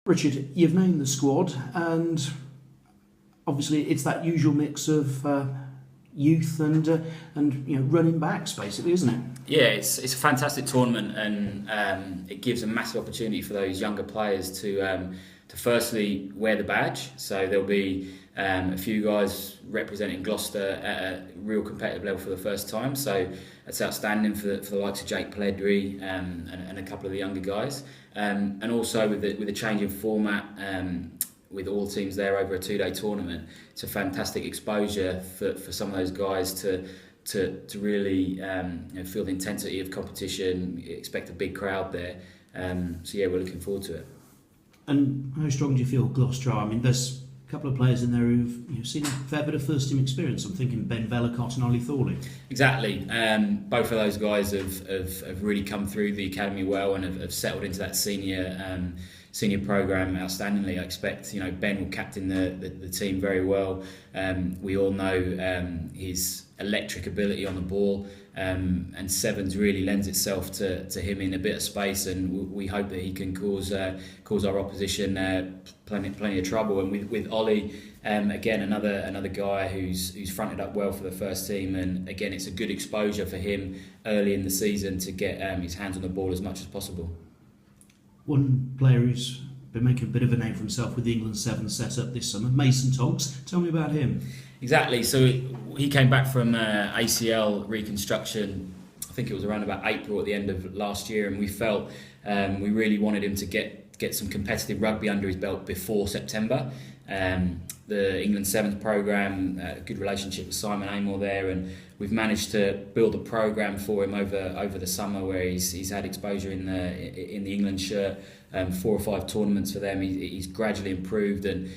Richard, you've named the squad, and obviously it's that usual mix of youth and running backs, basically, isn't it? Yeah, it's a fantastic tournament, and it gives a massive opportunity for those younger players to firstly wear the badge. So there'll be a few guys representing Gloucester at a real competitive level for the first time. So that's outstanding for the likes of Jake Pelledri and a couple of the younger guys. And also with the change in format, with all teams there over a 2-day tournament, it's a fantastic exposure for some of those guys to really feel the intensity of competition, expect a big crowd there. So yeah, we're looking forward to it. And how strong do you feel Gloucester are? I mean, there's a couple of players in there who've seen a fair bit of first team experience. I'm thinking Ben Vellacott and Ollie Thorley. Exactly. Both of those guys have really come through the academy well and have settled into that senior programme outstandingly. I expect Ben will captain the team very well. We all know his electric ability on the ball, and sevens really lends itself to him in a bit of space, and we hope that he can cause our opposition plenty of trouble. And with Ollie, again another guy who's fronted up well for the first team, and again it's a good exposure for him early in the season to get his hands on the ball as much as possible. One player who's been making a bit of a name for himself with the England Sevens set-up this summer, Mason Toggs. Tell me about him. Exactly. So he came back from ACL reconstruction. I think it was around about April at the end of last year, and we felt we really wanted him to get some competitive rugby under his belt before September. The England Sevens programme, a good relationship with Simon Amor there, and we've managed to build a programme for him over the summer where he's had exposure in the England shirt, 4 or 5 tournaments for them. He's gradually improved, and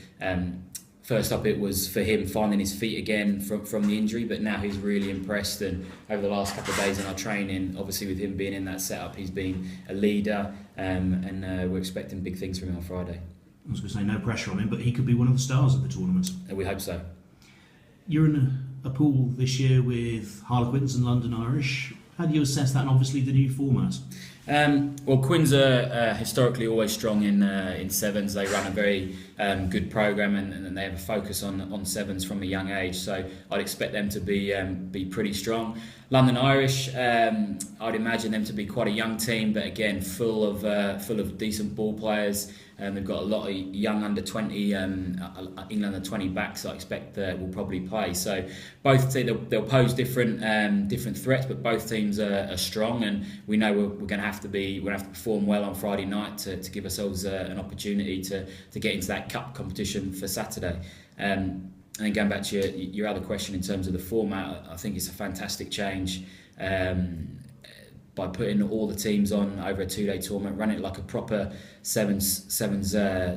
first up it was for him finding his feet again from the injury, but now he's really impressed, and over the last couple of days in our training, obviously with him being in that setup, he's been a leader, and we're expecting big things from him on Friday. I was going to say no pressure on him, but he could be one of the stars of the tournament. We hope so. You're in a pool this year with Harlequins and London Irish. How do you assess that, and obviously the new format? Well, Quins are historically always strong in sevens. They run a very good programme, and they have a focus on sevens from a young age. So I'd expect them to be pretty strong. London Irish, I'd imagine them to be quite a young team, but again full of decent ball players. They've got a lot of young under 20, England under 20 backs that I expect will probably play. So both they'll pose different threats, but both teams are strong, and we know we're going to have to perform well on Friday night to give ourselves an opportunity to get into that cup competition for Saturday. And then going back to your other question in terms of the format, I think it's a fantastic change. By putting all the teams on over a 2-day tournament, running it like a proper sevens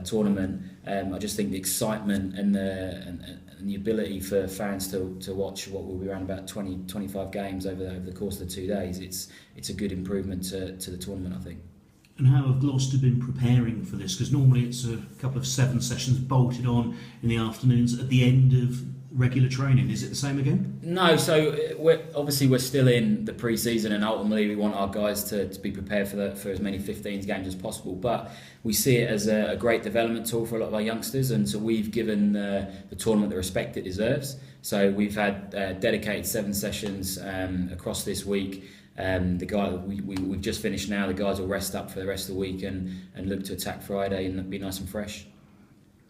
tournament, I just think the excitement and the ability for fans to watch what will be around about 20-25 games over the course of the 2 days, it's a good improvement to the tournament, I think. And how have Gloucester been preparing for this? Because normally it's a couple of 7 sessions bolted on in the afternoons at the end of regular training. Is it the same again? No, so we're still in the pre-season, and ultimately we want our guys to be prepared for as many 15s games as possible, but we see it as a great development tool for a lot of our youngsters, and so we've given the tournament the respect it deserves. So we've had dedicated 7 sessions across this week. We've just finished now. The guys will rest up for the rest of the week and look to attack Friday and be nice and fresh.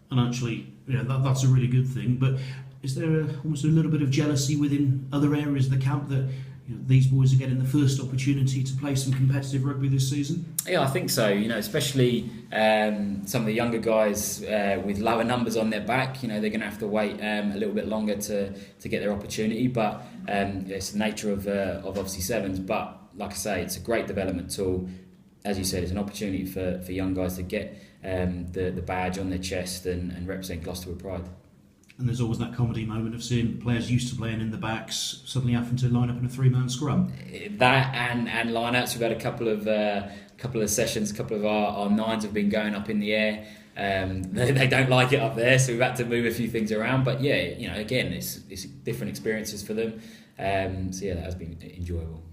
And actually, that's a really good thing, but is there almost a little bit of jealousy within other areas of the camp that these boys are getting the first opportunity to play some competitive rugby this season? Yeah, I think so. Especially some of the younger guys with lower numbers on their back. They're going to have to wait a little bit longer to get their opportunity. But it's the nature of obviously sevens. But like I say, it's a great development tool. As you said, it's an opportunity for young guys to get the badge on their chest and represent Gloucester with pride. And there's always that comedy moment of seeing players used to playing in the backs suddenly having to line up in a 3-man scrum. That and line-outs. We've had a couple of sessions. A couple of our 9s have been going up in the air. They don't like it up there, so we've had to move a few things around. But yeah, again, it's different experiences for them. So yeah, that has been enjoyable.